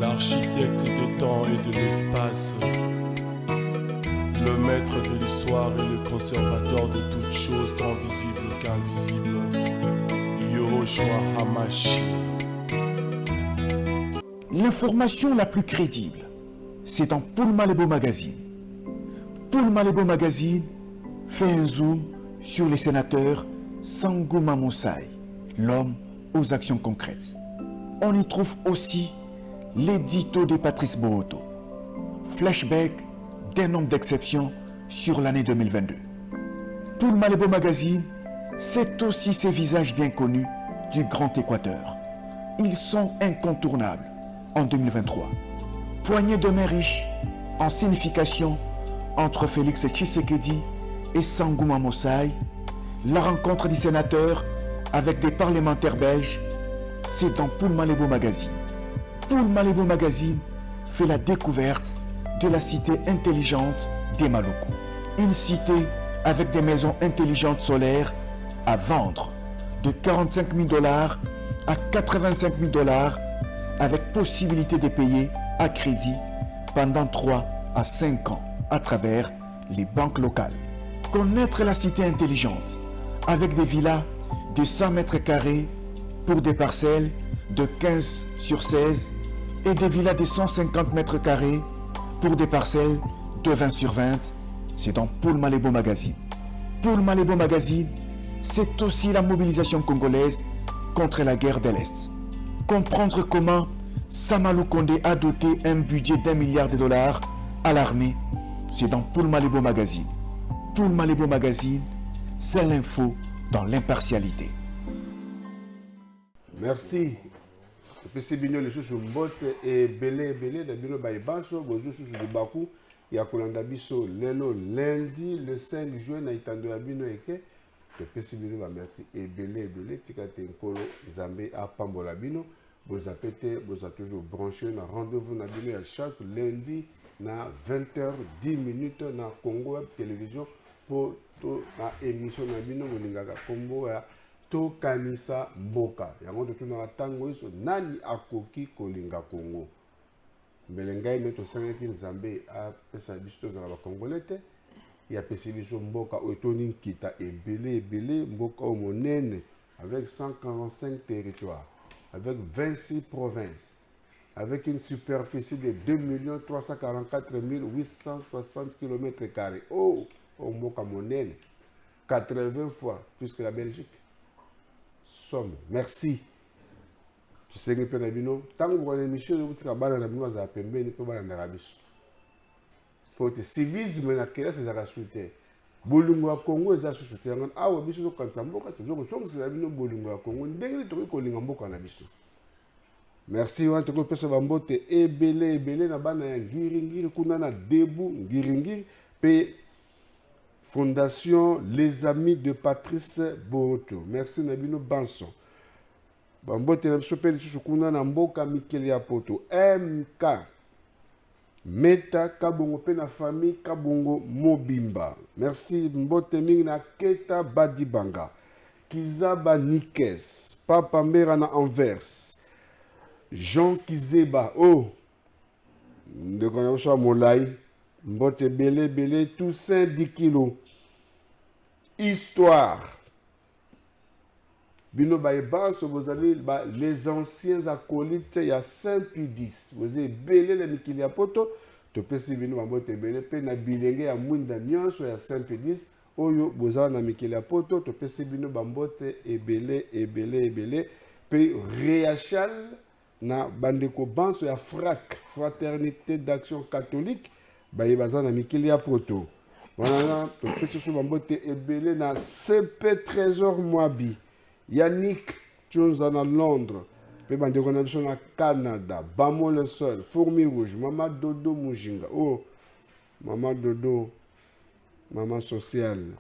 l'architecte des temps et de l'espace, le maître de l'histoire et le conservateur de toutes choses tant visibles qu'invisibles, Yahushua Hamashi. L'information la plus crédible, c'est dans Paul Malebo Magazine. Paul Malebo Magazine fait un zoom sur les sénateurs Sangouma Moussai, l'homme aux actions concrètes. On y trouve aussi l'édito de Patrice Bohoto, flashback d'un homme d'exception sur l'année 2022. Paul Malebo Magazine, c'est aussi ces visages bien connus du Grand Équateur. Ils sont incontournables en 2023. Poignée de main riche en signification entre Félix Tshisekedi et Sangouma Moussai, la rencontre du sénateur avec des parlementaires belges, c'est dans Paul Malebo Magazine. Paul Malebo Magazine fait la découverte de la cité intelligente des Maluku. Une cité avec des maisons intelligentes solaires à vendre de 45 000 $ à 85 000 $ avec possibilité de payer à crédit pendant 3 à 5 ans à travers les banques locales. Connaître la cité intelligente avec des villas de 100 mètres carrés pour des parcelles de 15 sur 16 et des villas de 150 mètres carrés pour des parcelles de 20 sur 20, c'est dans Paul Malebo Magazine. Paul Malebo Magazine, c'est aussi la mobilisation congolaise contre la guerre de l'Est. Comprendre comment Samalou Kondé a doté un budget d'1 milliard de $ à l'armée, c'est dans Paul Malebo Magazine. Paul Malebo Magazine, c'est l'info dans l'impartialité. Merci. Pesi bino le susu mbote e belé da bino baibanso bozu susu de baku ya kolanda biso lelo lundi le 5 juin na itando ya bino eke te pesi bino ba merci e belé tika te nkolo Nzambe a pambola bino boza pete boza toujours branché na rendez-vous na bino ya chaque lundi na 20h10 na Congo Web Télévision pour to na émission na bino bolingaka kombo ya to kanisa mboka yango totuna tango iso nani akoki kolinga Congo mbelengai neto sangaki Nzambe a pesa biso za ba congolais te ya pesa biso mboka otoni nkita ebele mboka o monene avec 145 territoires avec 26 provinces avec une superficie de 2 344 860 km². Oh mboka monene 80 fois plus que la Belgique. Somme. Merci. Tu sais que Penabino, tant que vous avez une émission, vous avez une émission, vous avez une émission. Pour le civisme, c'est la société. Bolungo Congo, c'est la société. Ah, oui, biso quand ça mboka, toujours que c'est la bino Bolungo Congo. Ndenge to ko linga mboka na biso. Merci wa to ko pesa bambote ebele na bana ya ngiri kuna na debu ngiri pe Fondation Les Amis de Patrice Bohoto. Merci Nabino Banson. Bambote na biso pe lisusu kuna na mboka Mikeli ya Poto. MK Meta Kabongo pe na famille Kabongo Mobimba. Merci mbote mingi na Keta Badibanga. Kizaba Nikes. Papa Mbera na Anvers. Jean Kizeba. Oh. De connaissance Molai. Mbote belé, Toussaint 10 kilos. Histoire. Bino Baïbas, vous avez les anciens acolytes, il y a Saint-Pudis. Vous avez belé les Mikili Poto. Tu peux si bino Mbote belé, pe na bilingue ya Munda Nyonso ya Saint-Pudis. Oyo, vous avez na Mikili Poto. Tu peux si bino Mbote ebele. Pe réachal na bandeko banso ya FRAC, Fraternité d'Action Catholique. Baïbaza na Mikili Poto. Voilà, tu peux se Mbote ebele na CP Trésor Moabi. Yannick Tchonzana Londres. Pe bandeko na biso na Canada. Bamo le Sol. Fourmi Rouge. Maman Dodo Mujinga. Oh, Maman Dodo. Maman sociale.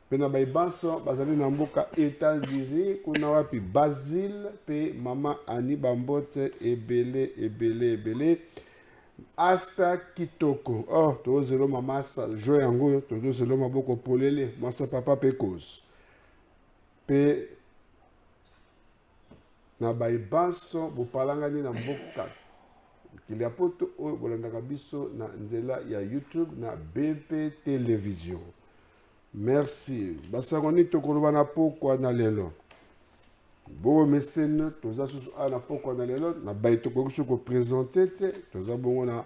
Pe na Baïbanso, bazali na mboka États-Unis. Kuna wapi Basile. Pe Maman Annie Bambote ebele. Asta Kitoko. Oh, to zelo mama asta joy yango to zelo maboko polele masa papa pekos. Pe na Baïbanso bo palangani na mboka kili ya poto oyo bolandaka biso na nzela ya YouTube na BP Télévision. Merci. Basangoni tokoloba na pokwa na lelo. Bon mécène, toza susu ana pokwa na lelo na baito ko ko présenter te, toza bongo na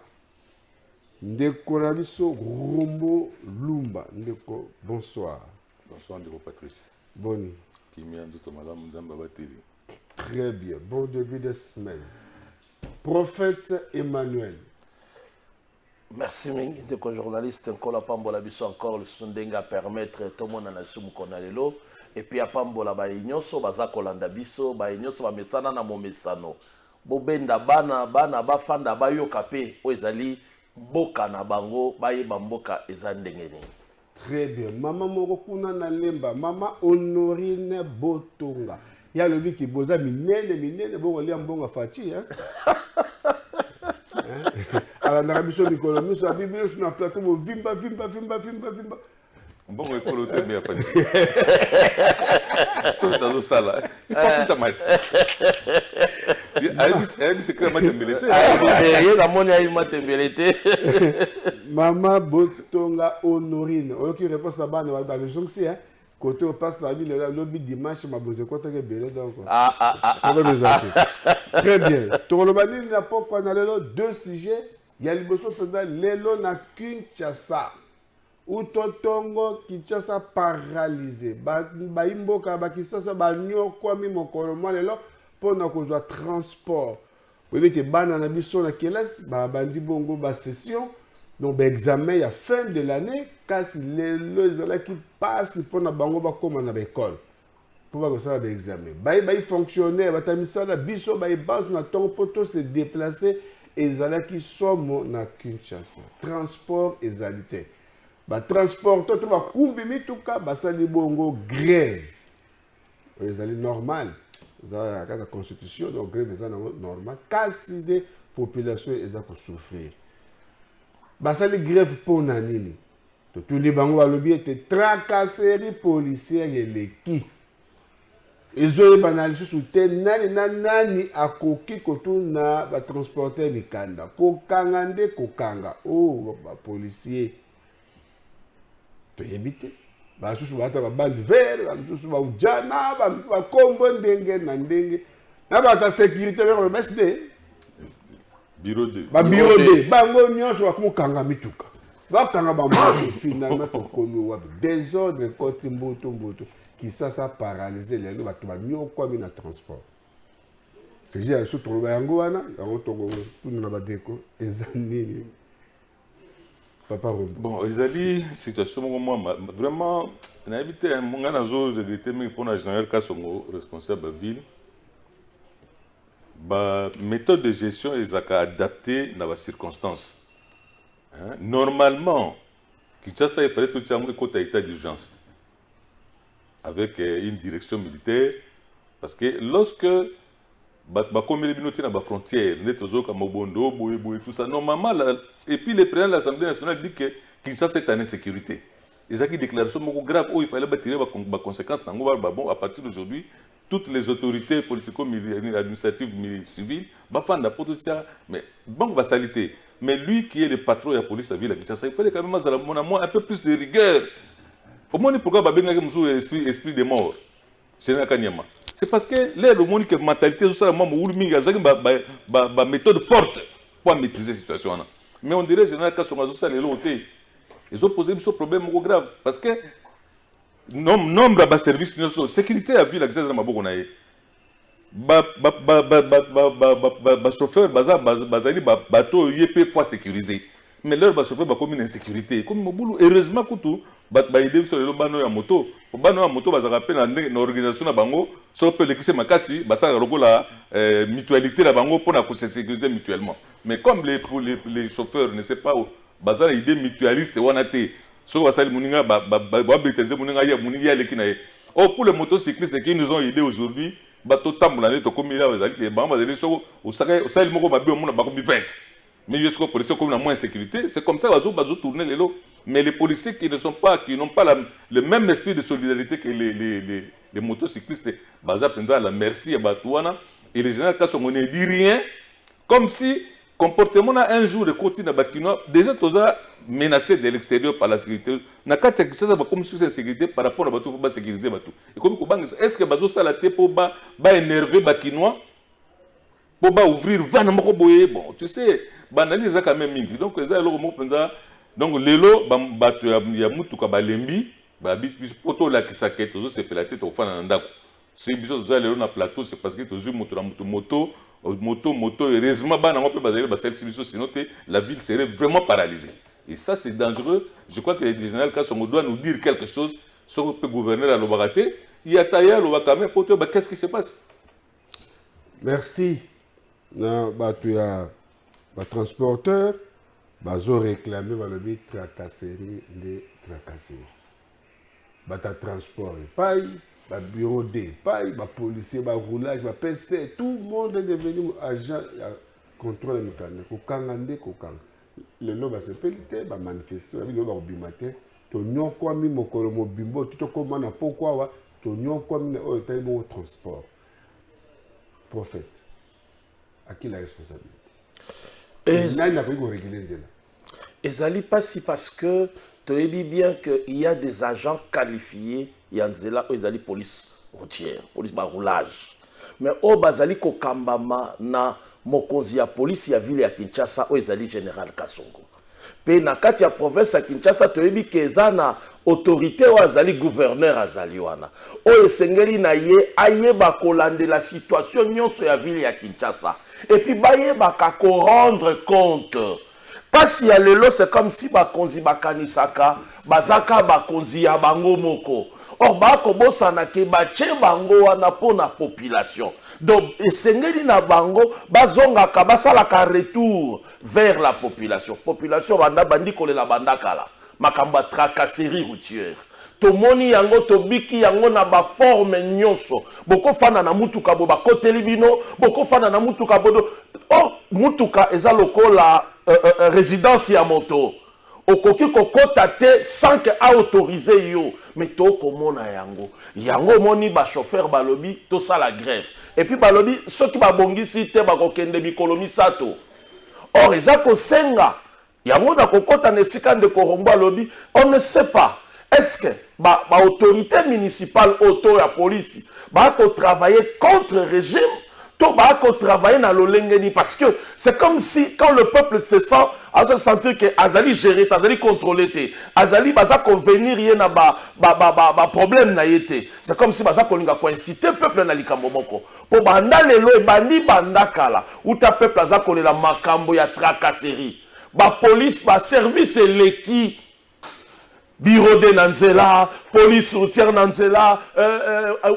ndeko na biso Rombo Lumba. Ndeko, bonsoir. Bonsoir Ndeko Patrice. Boni. Kimia nzoto malamu nzamba batili. Très bien. Bon début de semaine. Prophète Emmanuel. Merci mingi ndeko journaliste nkola pambola biso encore le sundenga permettre tout le monde na sumu konalelo et puis apambola ba inyoso baza kolanda biso ba inyoso ba mesana na momesano bobenda bana bafanda bayoka pe o ezali mboka na bango bayeba mboka eza ndengeni. Très bien. Maman moko kuna na lemba, maman Honorine Botonga. Ya lobi ki boza minene bongo lia mbonga fati hein. Alors na biso mikolo miso abibile sur na plateau bo vimba. Mbongo ekolo te bien fati. So tazo sala. Il faut futa mati. Ayebi secret matembelete. Ye na moni ayi matembelete. Maman Botonga Honorine. Oki réponse à bana ba leçon si hein. Côté au passe la ville là lobby dimanche ma boze côté que belé donc. Très bien. Tolobani na pokwa na lelo deux sujets. Il y a liboso président lelo na Kinshasa. Utotongo Kinshasa paralysé. Ba imboka ba Kinshasa ba nyoko mi mokolo mo lelo pona kozwa transport. Vous voyez que bana na biso na kelas ba bandi bongo ba session. Donc l'examen il y a fin de l'année kasi les élèves qui passent pour na bango ba koma na école. Pour ba ko ça ba examen. Ba fonctionnaire ba tamisala biso ba base na ton poto se déplacer ezala qui somo na Kinshasa. Transport ezalité. Ba transport to ba kumbi mituka ba sali bongo grève. Ezali normal. Ça la constitution donc grève ezala normal. Kasi de population ezako souffrir. Basali grève pour nanini. Tous les bango balobi était tracasserie policière et l'équipe. Ils ont banalisé sous terre nani akoki kotuna ba transporter mikanda. Kokangande kokanga. Oh ba policier. To yebite. Ba susu bata ba bande vert, ba susu ba ujana, ba kombo ndenge na ndenge. Na ba ta sécurité ba BSD. Bureau 2. Ba bureau 2. Bango nyonso bakumukanga mituka. Bakanga ba mboto finalement tokomi wa désordre côté mboto qui ça paralysé les bato ba nyoko mi na transport. C'est juste sur trouver yango wana, yango tongo tout na ba déco ezanini. Papa Rombo. Bon, ezali situation moi vraiment na habité mon gars nazo regretter mais pour la général Kasongo responsable ville. Ba méthode de gestion est adaptée dans les circonstances. Hein? Normalement, Kinshasa il fallait tout un côté état d'urgence avec une direction militaire parce que lorsque comme les binotis dans la frontière, tout ça normalement et puis le président de l'Assemblée nationale dit que Kinshasa est en insécurité. Ils ont une déclaration grave où il fallait tirer les conséquences bon à partir d'aujourd'hui. Toutes les autorités politico-administratives, civiles, mais bon, va salité. Mais lui qui est le patron de la police à la ville de Kinshasa, il fallait quand même avoir un peu plus de rigueur. Au moins, pourquoi il y a un esprit de mort? C'est parce que l'air au monde que mentalité, c'est une méthode forte pour maîtriser la situation. Mais on dirait que général Kasonga ils ont posé ce problème grave. Parce que nombre de services de sécurité à ville accès à maboko na ye chauffeur bazali bateau yep fois sécurisé mais leur chauffeur ba comme une insécurité comme mobulu heureusement kutu aider sur le bano ya moto bazaka pe na organisation na bango so pe lekise makasi basala lokola mutualité na bango pour na se sécuriser mutuellement mais comme les chauffeurs ne sait pas bazala idée mutualiste wana te. Oh, pour les motocyclistes qui nous ont aidés aujourd'hui, mais moins sécurité, c'est comme ça qu'ils tourner les lots. Mais les policiers qui n'ont pas le même esprit de solidarité que les motocyclistes, la merci à Batouana et les généraux qui ne dit rien, comme si comportement na un jour de côté na bakino déjà toza menacé de l'extérieur par la sécurité na kati ya Kinshasa ba comme sur la sécurité par rapport à bato ba sécuriser bato et comme ko bang est-ce que bazo sala te po ba énerver bakinois po ba ouvrir vana moko boye bon tu sais banaliser ça quand même mingi donc ça eloko moko penza donc lelo bato ya mutuka balembi ba bis poto la kisake tozo sepela te to fana na ndako si biso toza lelo na plateau c'est parce que tozo moto na moto heureusement bana ngo pe bazali basel biso sinon la ville serait vraiment paralysée et ça c'est dangereux. Je crois que le général Kassongo doit nous dire quelque chose sur le gouverneur à l'Obaraté il y a taillé l'Obakame pour toi qu'est-ce qui se passe. Merci na batu ya ba transporteur bazo réclamer ba lobi tracasserie de tracasserie bata transport paye ba bureau de paye ba policier ba roulage ba PC tout le monde est devenu agent ya contrôle mécanique ko kangande ko kang le lo ba sepelite ba manifester ba lo ba bimate to nyoko mi mokolo mobimbo tout comme na pourquoi wa to nyoko mi o tel bon transport prophète à qui la responsabilité ezali pasi parce que tu as dit bien qu'il y a des agents qualifiés il y a ezali police routière police roulage mais au bazali ko kambama na mokonzi ya police ya ville ya Kinshasa o ezali général Kassongo pe na kati ya province ya Kinshasa to yebi ke na autorité o azali gouverneur azali wana o esengeli na ye ayeba kolande la situation nyonso ya ville ya Kinshasa et puis bayeba ka ko rendre compte parce ya lelo c'est comme si bakonzi bakanisaka bazaka bakonzi ya bango moko or bako bosana ke bache bango wana pona population donc esengeli na bango bazonga ka basala ka retour vers la population banda bandi kolela bandakala makamba tracasserie routière tomoni yango tobiki yango na ba forme nyonso boko fana na mutuka bo bakoteli bino boko fana na mutuka bodo oh mutuka eza lokola résidence ya moto okoki kokota te sans que a autorisé yo mais to komona yango moni ba chauffeur balobi to sala grève et puis balobi soki babongisi te bakokende bikolo misato or eza kosenga yango na kokota na esika de korombo alobi on ne sait pas est-ce que ba autorité municipale auto ya police ba ko travailler contre régime to ba ko travailler na lolengeni parce que c'est comme si quand le peuple se sent à se sentir que azali gérer azali contrôler te azali baza ko venir ye na ba problème na yete c'est comme si baza ko linga ko inciter peuple na likambo moko po banda lelo e bandi banda kala uta peuple aza ko lela makambo ya tracasserie ba police ba service eleki bureau de Nanzela, police routière Nanzela,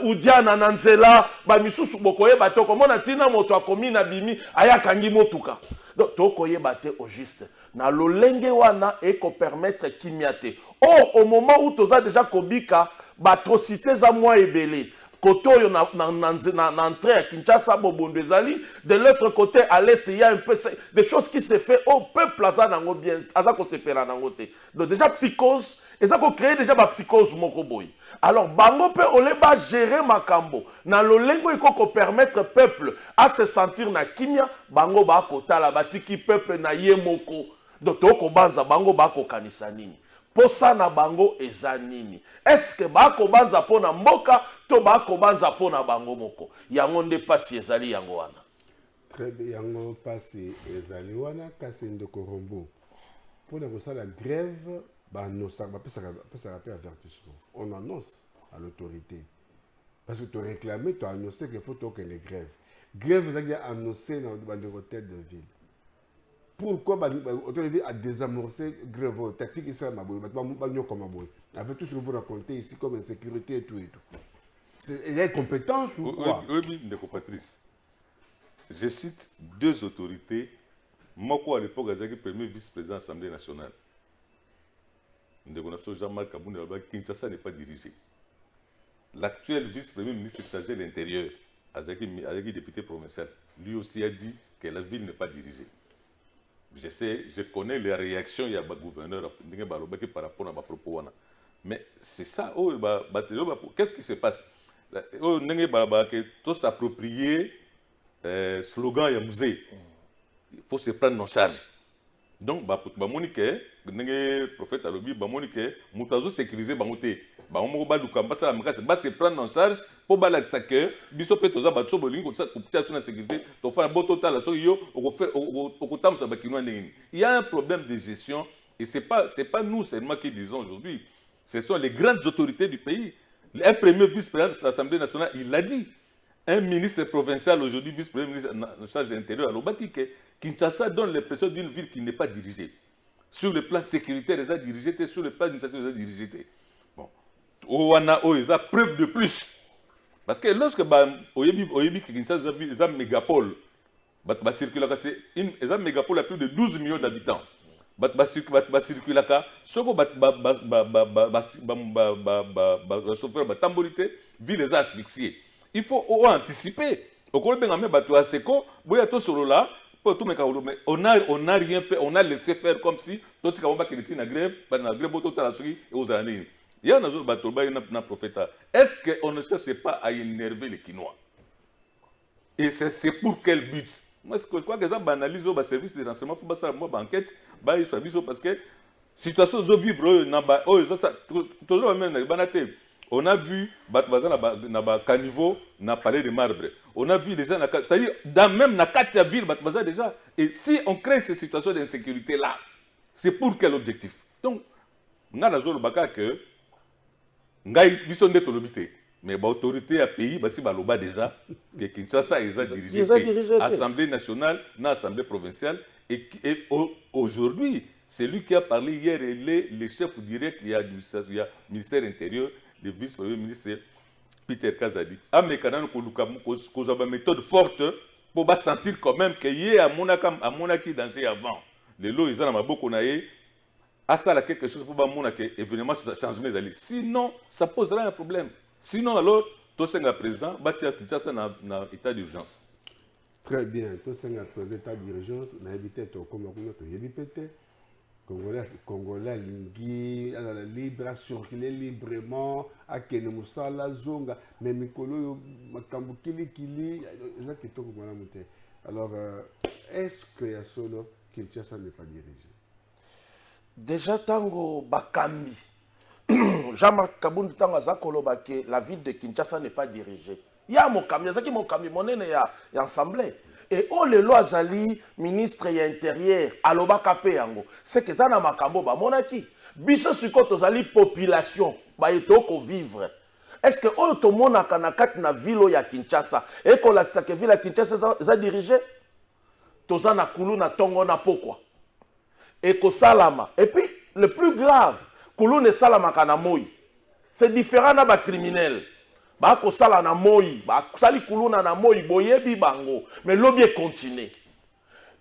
Oudiana Nanzela, ba misusu bokoye bato komona tina moto akomi na bimi aya kangi motuka. Donc tokoye bate au juste. Na lolenge wana e ko permettre kimiate. Or au moment où toza déjà kobika batrocité za moi ebele. Koto yo na entrée à Kinshasa Bobondo ezali de l'autre côté à l'est il y a un peu des choses qui se fait au peuple aza nango bien aza ko sepela nango te donc déjà psychose eza ko créer déjà ba psychose moko boy alors bango pe oleba gérer makambo na lolengo iko ko permettre peuple à se sentir na kimia bango ba kotala batiki peuple na ye moko donc to ko banza bango ba ko kanisa nini posa na bango eza nini est-ce que bako banza pona mboka to bako banza pona bango moko yango nde pasi ezali yango wana très bien yango pasi ezali wana kasi ndeko rombo pour la grève annonce avertissement on annonce à l'autorité parce que tu réclamé tu as annoncé qu'il faut que les grève ezali annoncé dans le hôtel de ville. Pourquoi l'autorité a désamorcé grève tactique ici avec tout ce que vous racontez ici comme insécurité et tout. Il y a une compétence ou quoi? Oui, Patrice. Je cite deux autorités. Moko à l'époque, le premier vice-président de l'Assemblée nationale. Jean-Marc Kaboune, Kinshasa n'est pas dirigé. L'actuel vice-premier ministre chargé de l'Intérieur, avec député provincial, lui aussi a dit que la ville n'est pas dirigée. Je connais les réactions il y a un gouverneur par rapport à ma propos. Mais c'est ça, qu'est-ce qui se passe? Tout s'approprier slogan et musée. faut se prendre en charge. Donc, le prophète a dit, mutazo sécuriser bangote. Va se prendre en charge pour que il y a un problème de gestion et ce n'est pas nous seulement qui disons aujourd'hui. Ce sont les grandes autorités du pays. Un premier vice-président de l'Assemblée nationale, il l'a dit. Un ministre provincial aujourd'hui, vice-premier ministre en charge de l'intérieur, Kinshasa donne l'impression d'une ville qui n'est pas dirigée. Sur le plan sécuritaire, ils ont dirigé, sur le plan d'administration, ils ont dirigé. Bon. Ils ont preuve de plus. Parce que lorsque Kinshasa est une mégapole, ils ont une mégapole à plus de 12 millions d'habitants. Il faut anticiper. On n'a rien fait, on a laissé faire comme si tout le monde était en grève, il y a un prophète. Est-ce qu'on ne cherche pas à énerver les Kinois? Et c'est pour quel but? Moi, je crois que ça banalise le service de renseignement, il faut faire une enquête, parce que situation de vivre, on a vu dans caniveau, na palais de marbre. On a vu les gens, c'est-à-dire même dans la ville, déjà. Et si on crée ces situations d'insécurité là, c'est pour quel objectif? Donc, on a la que mais l'autorité à pays, si déjà, que Kinshasa est dirigé, Assemblée nationale, Assemblée provinciale, et aujourd'hui, c'est lui qui a parlé hier, le chef direct, il y a du ministère intérieur, le vice-premier ministre Peter Kazadi. Ah, mais quand on a une méthode forte pour sentir quand même qu'il y a un monaki danger avant. Les lois, ils ont beaucoup naïe. À ça, quelque chose pour que évidemment change mes alliés. Sinon, ça posera un problème. Sinon, alors, tout le président va Kinshasa dans état d'urgence. Très bien. Tout le état d'urgence, on a évité tout comme on a évité. Congolais libre, à circuler librement, à Kenemusala, Zonga, mais Mikolo, Makambu Kili, alors, est-ce qu'il y a solo Kinshasa n'est pas dirigé? Déjà, Tango Bakambi, Jean-Marc Kabound Tango Zakolo Baké, la ville de Kinshasa n'est pas dirigée. Il y a mon camion, il y a mon camion, il y a assemblée. Et oh les lois Zali, ministre et intérieur, aloba kapé yango. C'est que ça n'a makambo ba monaki. Biso sikoto zali population, ba etoko vivre. Est-ce que oh to monaka na kat na ville ya Kinshasa, et ko la tsake ville ya Kinshasa za dirigé? Toza na kulu na tongo na pokwa. Et ko salama. Et puis le plus grave, kulu ne salama kana moi. C'est différent na ba criminel. Ba ko sala na moi, ba sali kuluna na moi boyebi bango, mais lobby continue.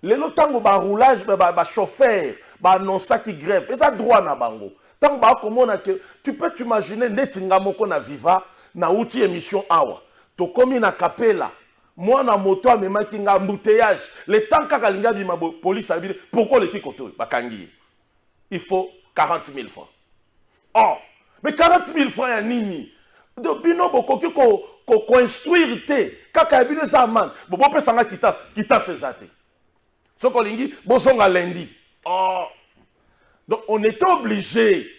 Le lotango ba roulage ba chauffeur, ba annonça qui grève, et ça droit na bango. Tant ba komona que tu peux t'imaginer netinga moko na viva na outil émission awa. To komi na kapela, moi na moto amemaki nga embouteillage, le temps kaka linga bima police a dit pourquoi le tikoto ba kangi. Il faut 40 000 francs. Oh, mais 40 000 francs ya nini? De bino bokoki ko construire te kaka bino za man bo pesa nga kita sezate soko lingi bosonga lundi. Oh, donc on est obligé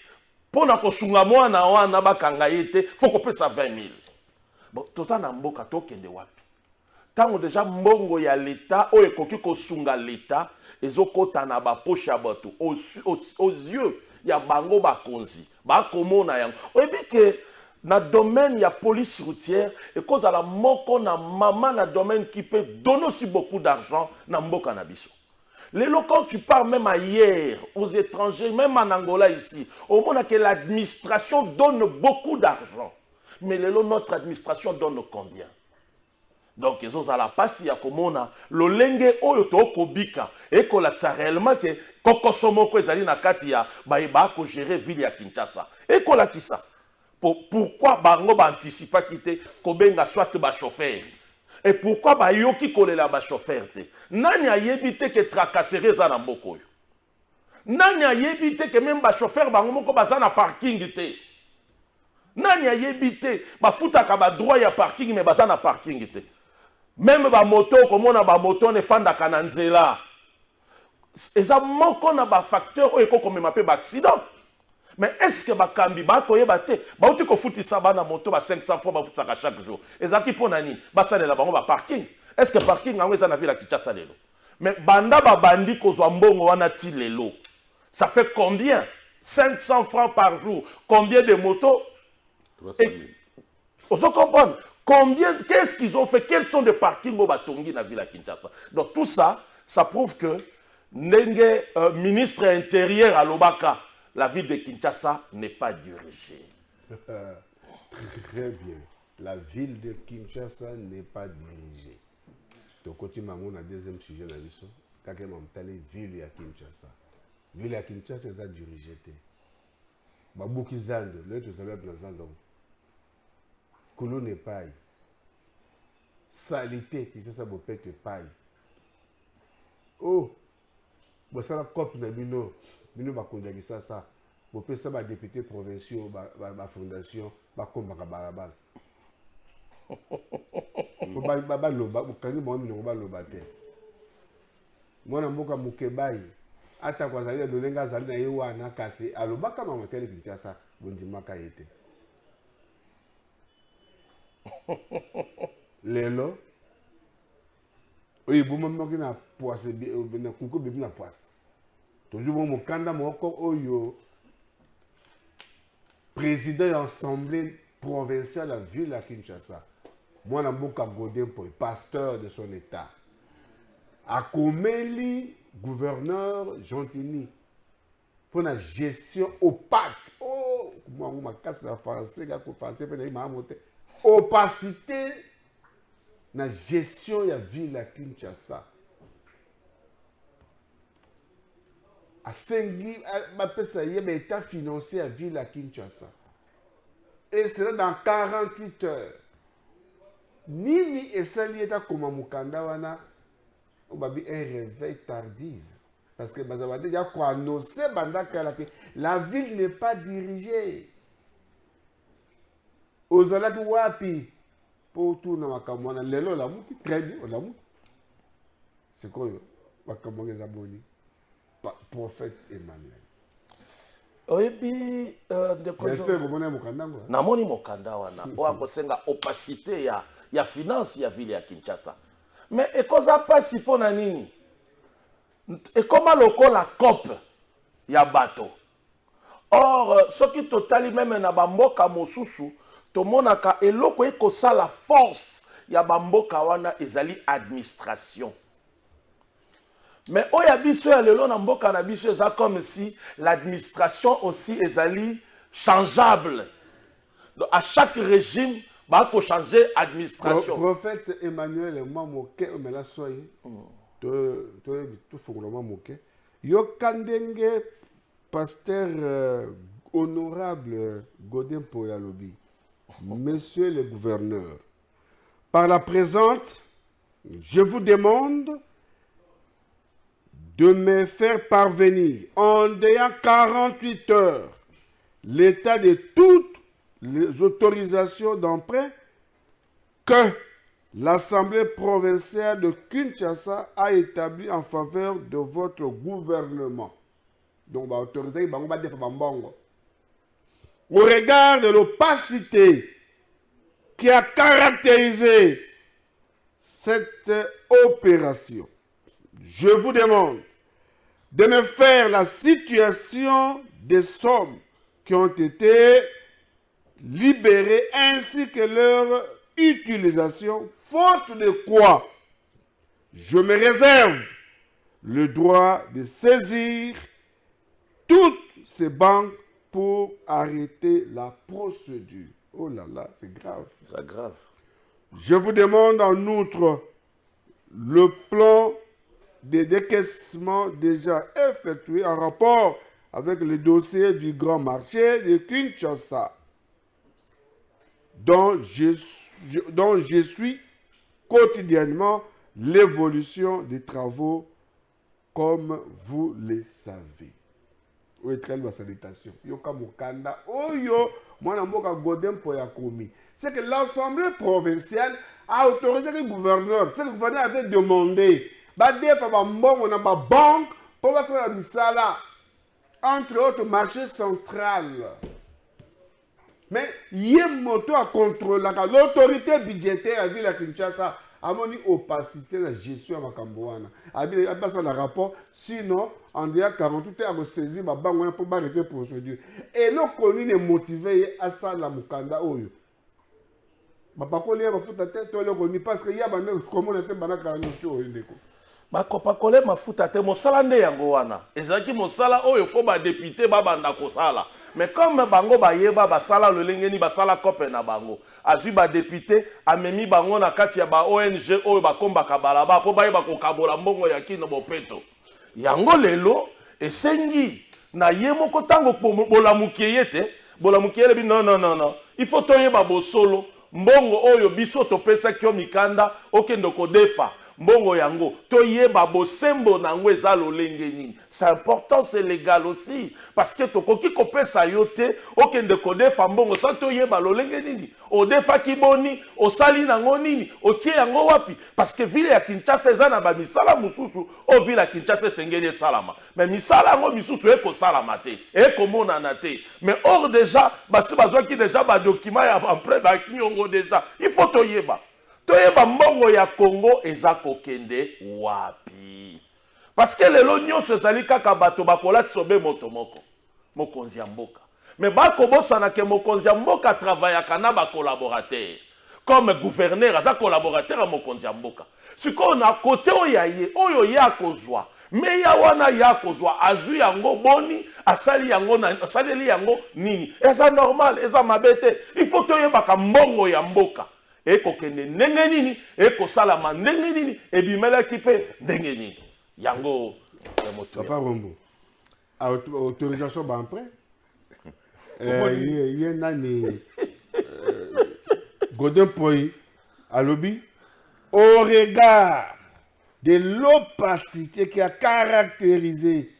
pour na kosunga mwana wana bakanga yete faut ko pesa 20 000. Bon tota na mboka tokende wapi tango déjà mbongo ya l'état o ekoki kosunga l'état ezokota na ba poche ya bato aux yeux ya bango bakonzi bakomona yango oyebi ke na domaine, il y a police routière et cause à la moko na maman na domaine qui peut donner aussi beaucoup d'argent na mboka na biso. Les locaux, tu pars même ailleurs, aux étrangers, même en Angola ici, au moment que l'administration donne beaucoup d'argent. Mais notre administration donne combien? Donc, ils ont à la passe, il y a comme on a le lenge oyo to kobika et que la réellement que kokosomoko ezali na katia ba ko gérer ville ya Kinshasa. Et que la kisa. Pourquoi bango ba anticipa kité kobenga soit ba chauffeur? Et pourquoi ba yoki kolela ba chauffeur te? Nani a yebite que tracasserie za na mboko yo? Nani a yebite que même ba chauffeur bango moko baza na parking te? Nani a yebite ba futaka ba droit ya parking mais baza na parking te? Même ba moto comme on a ba moto ne fanda kananzela. eza moko na ba facteur oyo ekokomema mpe ba accident. Mais est-ce que bakambi bakoyeba te bauti kofutisa bana moto ba 500 fois bafutisaka chaque jour ezaki mpona nini basalela bango ba parking? Est-ce que parking yango eza na ville ya Kinshasa lelo? Mais banda babandi kozwa mbongo wana ti lelo, ça fait combien? 500 francs par jour. Combien de motos? 300 000. On se comprend. Combien, qu'est-ce qu'ils ont fait? Quels sont les parkings au Batongi dans la ville à Kinshasa? Donc tout ça, ça prouve que Ndenge, ministre intérieur à Lobaka, la ville de Kinshasa n'est pas dirigée. Très bien. La ville de Kinshasa n'est pas dirigée. Donc, quand tu m'as dit le deuxième sujet, la mission, quand tu m'as dit la ville de Kinshasa. La ville de Kinshasa est dirigée. Babouki Zand, le tout savait dans Zand. Koulou n'est pas. Salité, Kinshasa, vous pète paille. Oh! Bon, ça la COP na bino ba kondakisa ça. Bo pesa ba député provinciaux ba fondation ba komba balabala. Ba loba kani mo mino ba loba te. Mwana mboka mukebai ata kwa zalia dolenga zali na yewa na kasi aloba kama motele Kinshasa bondima ka yete. Lelo oyi buma moki na poise na kuko bibi na poise. Toujours mon kanda moko oyo président de l'Assemblée provinciale de la ville de Kinshasa. Moi na mboka Godin Poy, pasteur de son état. Akomeli gouverneur Gentini pour la gestion opaque. Oh, moi on m'a cassé la français, gars ko français pe na ma monter. Opacité na gestion ya ville ya Kinshasa. A Sengi, ça y est, l'état financier à ville à Kinshasa. Et c'est dans 48 heures. Nini et Sali est à Komamukanda wana, on va un réveil tardif. Parce que Bazawade a quoi annoncer la ville n'est pas dirigée. Aux alaki wapi pour tout na makamwana lelo la muki très bien la muki. C'est quoi makamwana les abonnés? Prophète Emmanuel. Oyebi j'espère que vous avez mokanda ngo. Namoni mokanda wana. O akosenga opacité ya finance ya ville ya Kinshasa. Mais ekoza pasi pona nini? Ekoma lokola COP ya bato. Or soki totali même na bamboka mosusu tomonaka eloko ekosala force ya bamboka wana ezali administration. Mais oya biso ya lelo na mboka na biso eza comme si l'administration aussi ezali changeable. Donc à chaque régime ba ko changer administration. Prophète Emmanuel moi moke o mela soyi. To fongolo moi moke. Yo kandenge pasteur honorable Godin Poyalobi. Monsieur le gouverneur, par la présente, je vous demande de me faire parvenir en dehors 48 heures l'état de toutes les autorisations d'emprunt que l'Assemblée provinciale de Kinshasa a établi en faveur de votre gouvernement. Donc, autoriser au regard de l'opacité qui a caractérisé cette opération, je vous demande de me faire la situation des sommes qui ont été libérées ainsi que leur utilisation, faute de quoi je me réserve le droit de saisir toutes ces banques pour arrêter la procédure. Oh là là, c'est grave. C'est grave. Je vous demande en outre le plan de décaissement déjà effectué en rapport avec le dossier du grand marché de Kinshasa, dont je suis quotidiennement l'évolution des travaux, comme vous le savez. Oui, très bonne salutation. Yoka Mokanda, Oyo, moi, Mboka Godin Poyakomi. C'est que l'Assemblée provinciale a autorisé le gouverneur. C'est le gouverneur avait demandé. On a une banque pour basala misala entre autres marché central. Mais yé moto a contrôlé l'autorité budgétaire à ville à Kinshasa a moni opacité la gestion à Makamboana. A ça le rapport sinon en dia 48 heures à saisir ma banque pour arrêter procédure. Et le connu est motivé à ça la mukanda oyo. Papa ko liya bafuta tête to le connu parce que y a bande comment on était banaka nyoto ndeko. bakopakole mafuta te mosala nde yango wana ezalaki mosala oyo fo badepute babanda kosala mais comme bango bayeba basala lolengeni basala kope na bango azwi badepute amemi bango na kati ya ba ONG oyo bakombaka balaba mpo bayeba kokabola mbongo ya kino bopeto yango lelo esengi na ye moko ntango bolamuki ye te bolamuki elebi non il faut toyeba bosolo mbongo oyo biso topesaki yo mikanda okende kodefa mbongo yango toyeba bosembo nango eza lolenge nini. C'est important, c'est légal aussi parce que tokoki kopesa yo te okende kodefa mbongo sa toyeba lolenge nini odefa kiboni osali nango nini otie yango wapi parce que ville ya Kinshasa eza na ba misala mususu o ville ya Kinshasa esengeli salama mais misala yango misusu ekosalama te ekomonana te mais or déjà basi bazwaki déjà ba document ya après ba nyongo déjà il faut toyeba toyeba mbongo ya Congo eza kokende wapi parce que lelo nyonso ezali kaka bato bakolati sobe moto moko mokonzi ya mboka mais bakobosana ke mokonzi ya mboka travaillaka na bakolaborateur comme gouverneur aza collaborateur ya mokonzi ya mboka sikoyo na kote oyo ya kozwa me ya wana ya kozwa azwi yango boni asaleli yango nini eza normal eza mabe te il faut toyebaka mbongo ya mboka ekokende ndenge nini ekosalama ndenge nini ebimelaki mpe ndenge nini yango ya moto Papa Rombo autorisation ba emprunt ye nani Godin Poy alobi au regard de l'opacité qui a caractérisé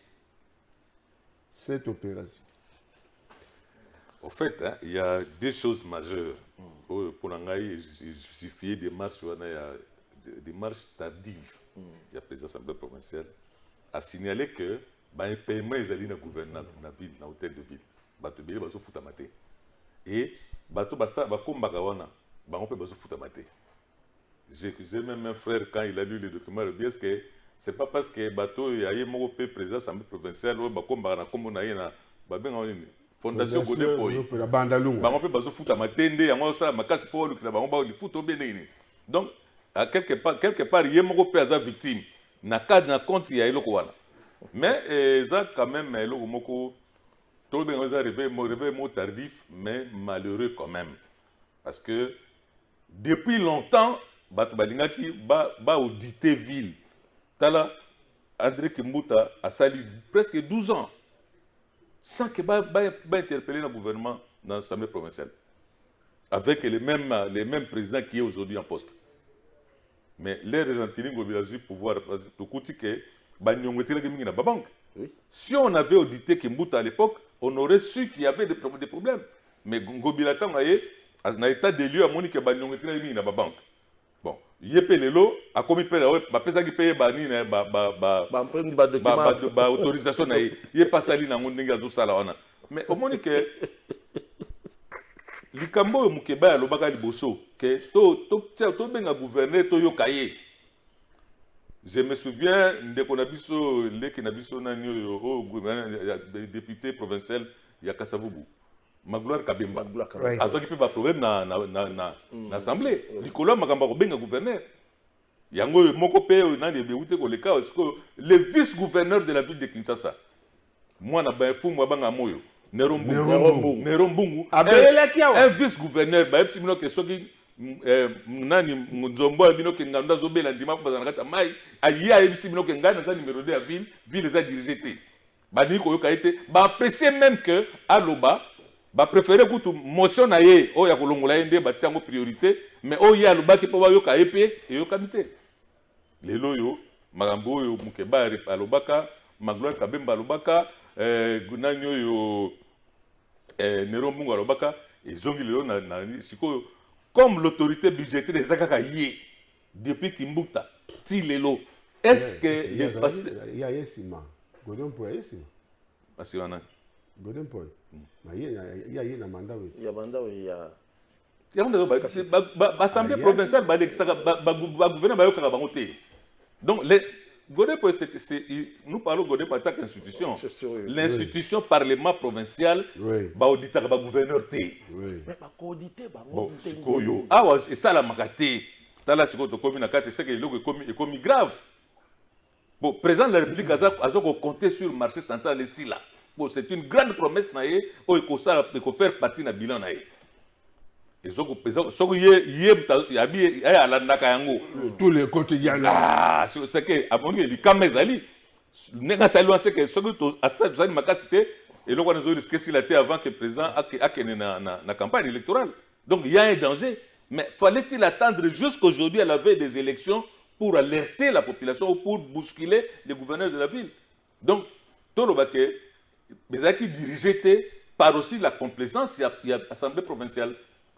cette opération. Au fait, hein, il y a deux choses majeures. Pour justifier des marches, des marches tardives. Il y a président de l'Assemblée provinciale a signalé que les paiements sont allés dans le gouvernement, dans la ville, dans l'hôtel de ville. Les gens sont foutus à mater. Et les gens sont foutus à mater. J'ai même un frère, quand il a lu les documents, il dit que ce n'est pas parce que il y a un président de l'Assemblée provinciale, Fondation Godin Poy. Bango pe bazo futa matende yango ça makasi po lukina bango ba lifuto beneni. Donc à quelque part yemoko pe aza victime na cadre na compte ya eloko wana. Mais ça quand même eloko moko to bengo za réveil mo tardif mais malheureux quand même parce que depuis longtemps bato balingaki ba auditer ville. Tala André Kimbuta a sali presque 12 ans. Sans que interpeller le gouvernement dans l'Assemblée provinciale. Avec les mêmes présidents qui est aujourd'hui en poste. Mais les Argentiniens ont eu pouvoir que si on avait audité Kimbuta à l'époque, on aurait su qu'il y avait des problèmes. Mais Ngobilata n'a état des lieux à Monique Bagnon na banque. Bon, yepelelo a commis pele ba pesa ki paye ba ni na ba autorisation na ye pas sali na ngondenga zo sala wana. Mais au moins que likambo mukeba ya lobaka liboso que to benga gouverneur to yokaye. Je me souviens ndeko na biso leki na biso na nyo o député provincial ya Kasavubu. Magloire Kabemba. Azoki pe ba problème na assemblée. Likolo makamba ko benga gouverneur. Yango moko pe na de beute ko le cas le vice-gouverneur de la ville de Kinshasa. Moi na ba fumu banga moyo. Nerombungu. Un vice-gouverneur ba epsi mino ke soki nani nzombo bino ke nganda zo bela ndima ko bazana kata mai ayi epsi mino ke ngana za numéro 2 ya ville za dirigé. Ba ni ko yoka été ba apprécier même que aloba ba préféré kutu motion na ye o ya kolongola yende ba tiango priorité mais o ya lobaki po ba yoka epé e yoka mité lelo yo magambo yo mukeba alobaka Magloire Kabemba alobaka gunanyo yo Nerombungu alobaka ezongi lelo na siko comme l'autorité budgétaire ezakaka ye depuis Kimbuta ti lelo est-ce que il y a Sima Godin Poy ici. Parce qu'il y en a. Godin Poy. Il y a un mandat. Il y a mandat, il y a. L'Assemblée provinciale va gouverner. Donc, Godin Poy, nous parlons de Godin Poy en tant qu'institution. L'institution Parlement provincial va auditer le gouverneur. Mais pas auditer, bon, et ça la magaté. Tala siko to komi na kati c'est que est commis grave. Bon, président de la République a compté sur le marché central ici là. Bon, c'est une grande promesse naïe où il faut faire partie na bilan naïe. Et ce que tous les quotidiens là. Ah, c'est que à mon avis, quand même ali, nega saluant c'est que ce que tu as ça tu as makasité et là on a risqué s'il a été avant que le président a na campagne électorale. Donc il y a un danger. Mais fallait-il attendre jusqu'aujourd'hui à la veille des élections pour alerter la population ou pour bousculer les gouverneurs de la ville? Donc, tout le baquet, mais qui dirigeait par aussi la complaisance, il y a l'Assemblée provinciale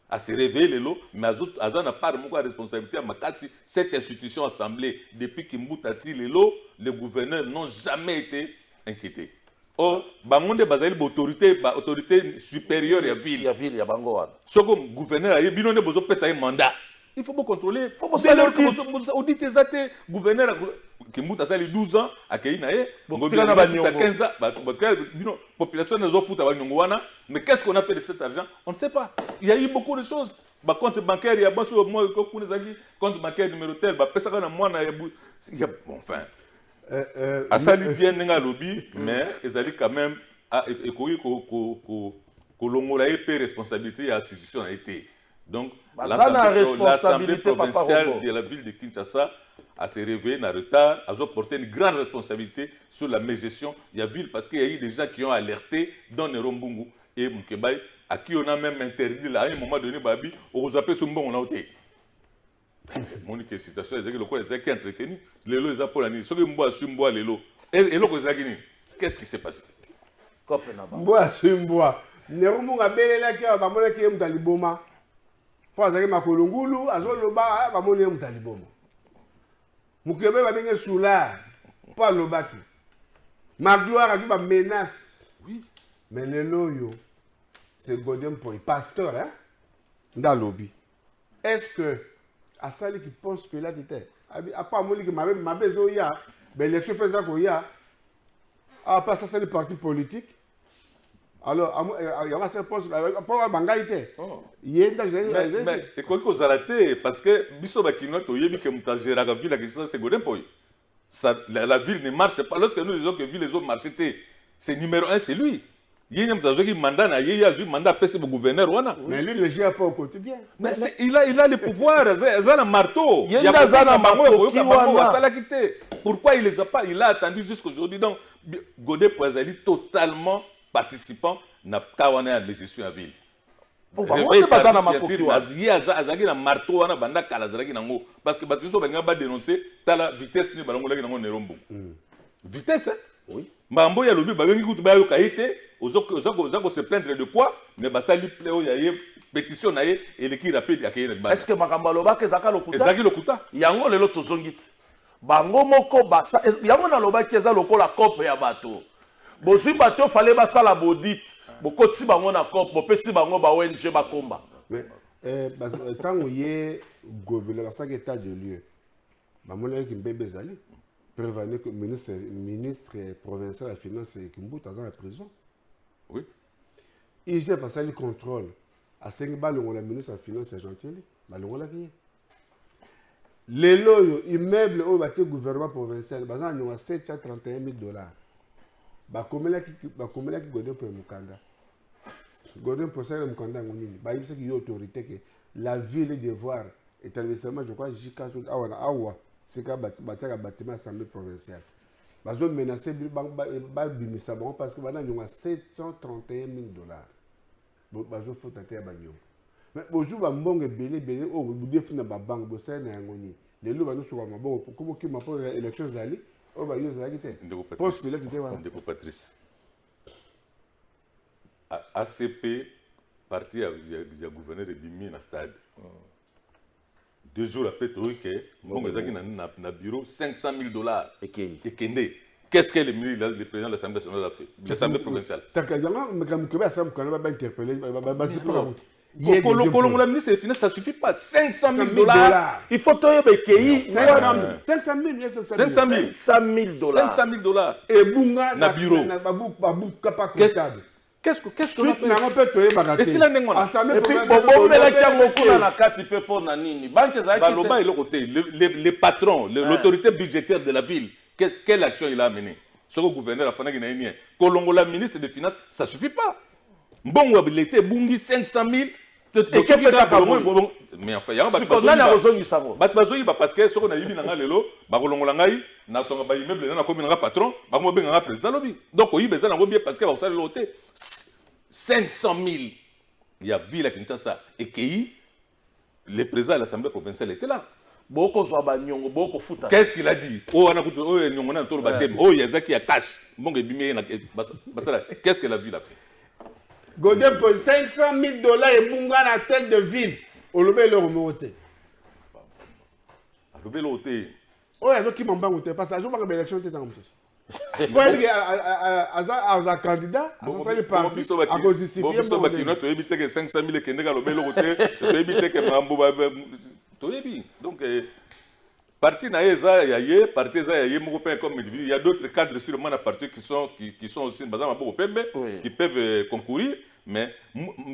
à se réveiller les lots, mais Azan n'a pas de responsabilité à Makassi. Cette institution assemblée, depuis qu'il moutati les lots, les gouverneurs n'ont jamais été inquiétés. Or, bangonde bazali autorité supérieure ya ville. Ya ville ya bango. Soko gouverneur aye binone bozo pesa un mandat. Il faut contrôler. Il faut auditer zate gouverneur qui muta sali 12 ans akei na ye. Ngobina ba 15 ans, population nezo futa ba nyongo wana. Mais qu'est-ce qu'on a fait de cet argent? On ne sait pas. Il y a eu beaucoup de choses. Ba compte bancaire ya baso moi ko kunezaki compte bancaire numéro tel ba pesa kana mwana ya enfin Asali bien n'enga lobby, mais ils allaient quand même à kolongola épée responsabilité à l'institution a été. Donc l'Assemblée provinciale de la ville de Kinshasa a se réveillé en retard, a porté une grande responsabilité sur la mégestion de la ville parce qu'il y a eu des gens qui ont alerté dans Nerombungu et Mukebay à qui on a même interdit là, à un moment donné babi on appelle ce bon on a été. Monique situation est que le quoi est entretenu les lots pour l'année ce que mboa sumboa les lots et l'autre qu'est-ce qui s'est passé mboa sumboa Nerombungu abelela ki ba mona ki mutaliboma po azaki makolongulu azoloba ba mona mutaliboma Mukebe ba benga soula po alobaki ma gloire a dit ba menace oui mais les loyo c'est Godin Poy pasteur hein dans lobby est-ce que à ça qui pense que là était à part moi qui m'a besoin ya ben l'élection président ko ya à pas ça c'est le parti politique alors il y a ça pense pas bangaité yenda mais et quoi que ça raté parce que biso ba kino to yebi que mutajera ka ville que ça c'est Godin Poy ça la ville ne marche pas lorsque nous disons que ville les autres marchaient c'est numéro 1 c'est lui. Il y a un mandat, il y a un mandat pour le gouverneur. Mais lui, il ne gère pas au quotidien. Mais il a le pouvoir, il a un marteau. Il y a un marteau. Pourquoi il ne les a pas? Il a attendu jusqu'aujourd'hui. Donc, Godin Poy est totalement participant à la gestion de la ville. Parce que les gens dénoncé la vitesse de Nerombo. Vitesse, oui. Mambo ya lobi babengi kutu ba yo kaite ozoko se plaindre de quoi mais basta li pleo ya ye pétition na ye et l'équipe rapide ya kayena ba. Est-ce que makamba loba ke zaka lokuta? Ezaki lokuta. Yango lelo tozongit. Bango moko basa yango na loba ke za lokola kope ya bato. Bozui bato fallait basala bodit. Bokoti bango na kope bopesi bango ba ONG ba komba. Mais tant yé gouverneur basaka état de lieu. Ba mona ki mbebe zali. Prévenir que le ministre provincial de la Finance Kimbuta dans la prison. Oui. Il fait ça le contrôle. À 5 balles, le ministre de la Finance est gentil. Les lots, immeubles au bâti gouvernement provincial, ils ont 731 000 $. Comment est-ce que Godin Poy Mukanda? Godin Poy Mukanda, il y a autorité que la ville de voir établissement, je crois, Jika Awa. C'est qu'un bâtiment assemblée provinciale. Ils ont menacé parce que maintenant, ils ont 731 000 $. Ils ont fait un peu de mais aujourd'hui, ils ont belé, oh, ils ont fait une banque, ils ont fait une agoni. Les loups, ils ont fait une banque. Comment ils ont fait l'élection Zali? Oh, ils ont fait une poste. Patrice. ACP, parti à gouverneur de Bimi dans le stade. 2 jours après, tu as dit que le bureau 500 000 $. Et Kende. Qu'est-ce que le président de l'Assemblée nationale a fait? L'Assemblée provinciale. La ministre des Finances, ça ne suffit pas. 500 000 $. Il faut que 500 000 500 000 $. Et Bunga, na bureau. Qu'est-ce qu'on a fait? Et si la nengo na. Et puis bobombela kiango na kati pe po na nini. Banque za Baloba est le côté. Les patrons, l'autorité budgétaire de la ville, quelle action il a mené? Ce que le gouverneur a fait, la ministre des Finances, ça ne suffit pas. Bon, il était bungi 500 000. Mais enfin, il y a un parce que ce qu'on a eu dans l'élo, patron, président lobby. Donc, il y a parce que 500 000. Il y a ville à Kinshasa et qui le président de l'Assemblée provinciale était là. Qu'est-ce qu'il a dit? Qu'est-ce que la ville a fait? Godin pour 500 000 $ et Bunga la tête de ville. Au lobé le remonté. Au lobé le oh, il y a qui m'ont pas monté parce que je vois que l'élection était dans le processus. Vous voyez à candidat, à ça le parti, à cause justifier. Tu évites que 500 000 qui n'est pas le lobé le tu évites que Mambo donc parti naïza yaye parti yaye moko comme il y a d'autres cadres sur le parti qui sont aussi qui peuvent concourir mais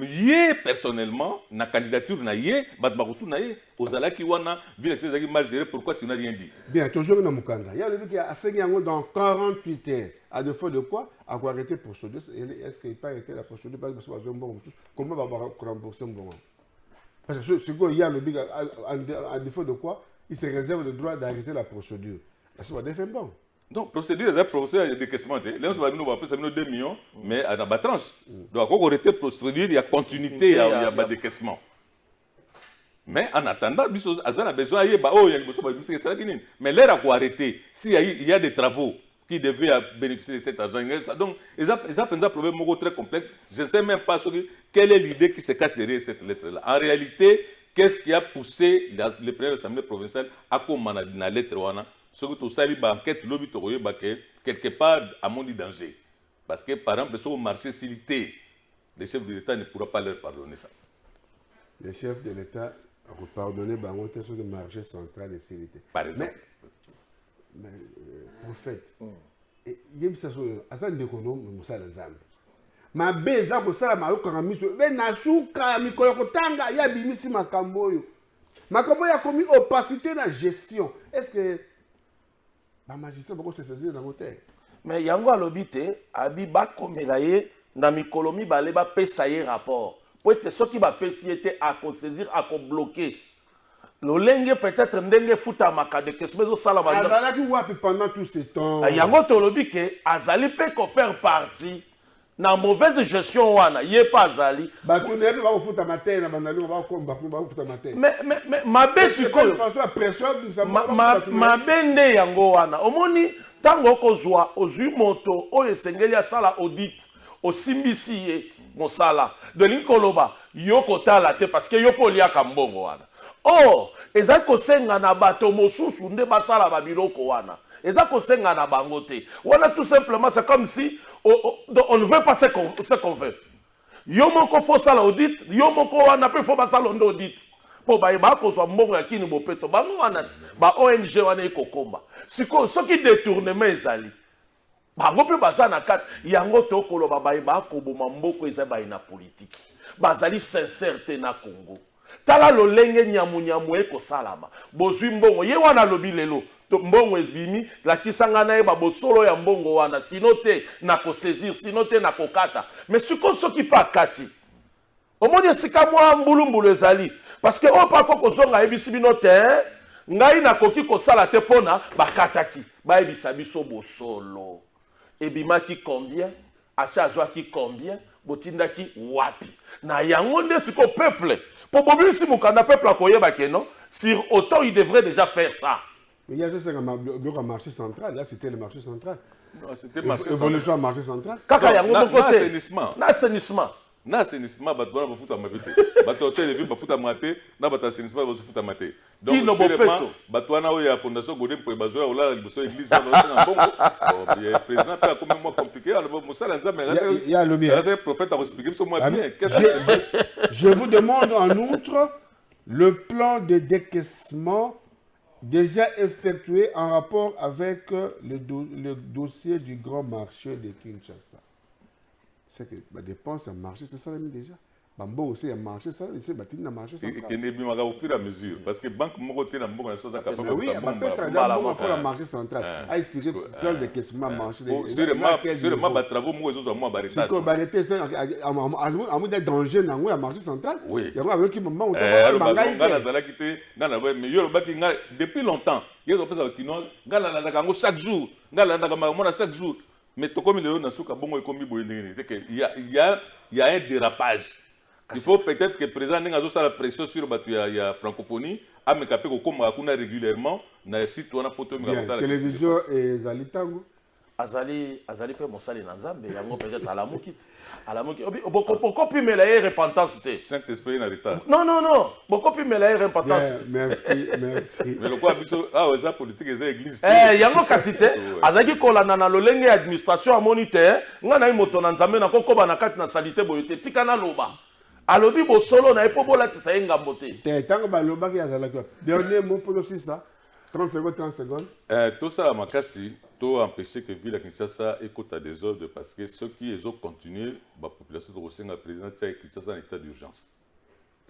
yé personnellement na candidature na yé batbarutu na yé ozalaki wana ville qui mal géré pourquoi tu n'as rien dit bien toujours na mukanda il y a le qui a assigné dans 48 heures à défaut de quoi à quoi arrêter pour ce est-ce qu'il pas arrêter la procédure parce que comment va rembourser bon parce que ce qu'il y a le big à défaut de quoi il se réserve le droit d'arrêter la procédure. Est-ce que c'est bon? Donc, procédure, c'est procédure de décaissement. Les gens vont appeler 2 millions, mais à la tranche. Donc, quand on arrête la procédure, il y a continuité, il y a un décaissement. Mais en attendant, on a besoin de mais l'air à quoi arrêter, s'il y a des travaux qui devaient bénéficier de cet argent, donc, ils ont un problème très complexe. Je ne sais même pas quelle est l'idée qui se cache derrière cette lettre-là. En réalité, qu'est-ce qui a poussé le président de l'Assemblée provinciale à commander la lettre ce que tu sais, l'enquête, quelque part, à mon danger. Parce que, par exemple, sur le marché silité, le chef de l'État ne pourra pas leur pardonner ça. Le chef de l'État a pardonné sur le marché central de silité. Par exemple. Mais prophète, il y a une chose, à l'économie, nous sommes ma beza ko sala maluka na miso be nasuka mikolo kotanga ya bimisi makambo yo ya komi opacité na gestion est-ce que ba magistrat bako se saisir dans l'hôtel mais yango alobite abi ba komela ye na mikolo mibale ba pesa ye rapport po ete soki ba pesi ete a ko saisir a ko bloquer lolenge peut-être ndenge futa makade kesmezo sala ba azalaki wapi pendant tout ce temps yango tolobi ke azali pe ko faire partie na mauvaise gestion wana yé pas azali bato ne ba ko futa matin na bandali ba ko ba ko futa matin mais ma besi ko façon la pression ma bende yango wana omoni tango kozwa ozui moto oyo esengeli asala audit osimbisi ye mosala de linkoloba yoko tala te parce que yopo liaka mbongo wana oh ezali kosenga na bato mosusu nde basala babiloko wana ezali kosenga na bango te wana tout simplement c'est comme si on ne veut pas ce qu'on veut yo moko fo sala audit yo moko wana pe fo basala ndo audit po ba kozwa mbongo ya kini bopeto bango wana ba ONG wana ekokomba siko soki détournement ezali bango pe baza na kati yango to koloba ba koboma mboko ezali ba ina politique bazali sincère te na Congo tala lolenge nyamu eko salama bozwi mbongo ye wana lobi lelo mbongo ebimi la kisanga na ye ba bosolo ya mbongo wana sino te na ko saisir sino te na kokata mais siko soki pa kati omoni sika mwa mbulumbulu ezali parce que o pa ko kozonga ebisi bino te ngai na koki ko sala te pona bakataki ba ebisa biso bosolo ebimaki combien asa azwaki combien botindaki wapi na yango nde siko peuple pour bobisi mukanda peuple akoyeba ke non sur autant il devrait déjà faire ça. Mais il y a juste un marché central. Là, c'était le marché central. Non, c'était le marché central. Évolution à marché central. Kaka yango l'assainissement. L'assainissement. na assainissement bato wana bafutama pe te bato ya hotel de ville bafutama te na bato ya assainissement bazofutama te donc sûrement bato wana oyo ya fondation Godin mpo bazoya kolala liboso ya église wana basenga mbongo président mpe akomi mwa compliqué alors mosala nzambe akasaki prophète akoexplike biso mwa bien qu'est-ce que c'est passe. Je vous demande en outre le plan de décaissement déjà effectué en rapport avec le dossier du grand marché de Kinshasa. C'est que la dépense à marché, c'est ça déjà. Bon, aussi un marché, ça, c'est bâti dans marché central. Et qui est au fur et à mesure. Parce que banque Mokoté n'a pas de choses à faire. Oui, ça a pour le marché central. A expliqué plein de questions à marché. Sûrement, les travaux, moi, ils ont moins barré. C'est que barré, c'est un mot de danger dans le marché central. Oui. Il y a un qui moment où depuis longtemps, il y a des chaque jour. Chaque jour. Mais comme il y a un dérapage. Il faut peut-être que le président ait la pression sur la francophonie, mais qu'il régulièrement dans les sites où on a la télévision et Zalitango. Azali peut mosali nanzambe, yango peut-être à la mouki. Beaucoup plus mêler repentance. Saint-Esprit n'a retard. Non. Beaucoup plus mêler repentance. Merci. Mais le quoi, c'est politique, c'est l'église. Yango kasite, azaki kolanda na lolenge administration a moniteur, ngana imoto na nzambe na kokoba na kati na salite boyote tikana loba. Alobi bo solo na epo bola tisa yenga mbote. Tango ba loba ki azala quoi. Dernier mot pour le 6 30 secondes. Tout ça, Makassi, tout empêcher que Ville Kinshasa écoute à des ordres parce que ceux qui ont continué, la population de Rosenga président Kinshasa en état d'urgence.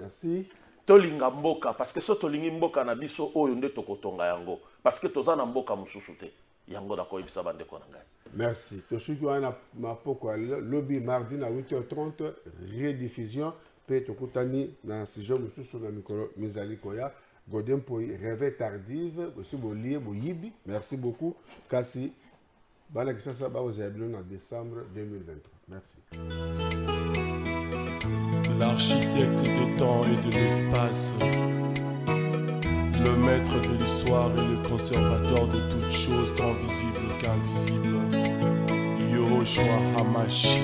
Merci. Tolinga mboka parce que so tolingi mboka na biso oyo nde tokotonga yango parce que toza na mboka mususu te. Yango dako ibisa bande ko na ngai. Merci. To suki wana mapoko lobby mardi na 8h30 rediffusion pe tokutani na sijo mususu na mikolo mizali koya. Godin Poi, réveil tardive, aussi Bolier, Boyibi, merci beaucoup. Kassi, Bala Kissasa, vous avez en décembre 2023. Merci. L'architecte des temps et de l'espace, le maître de l'histoire et le conservateur de toutes choses, tant visibles qu'invisibles, Yahushua Hamashi.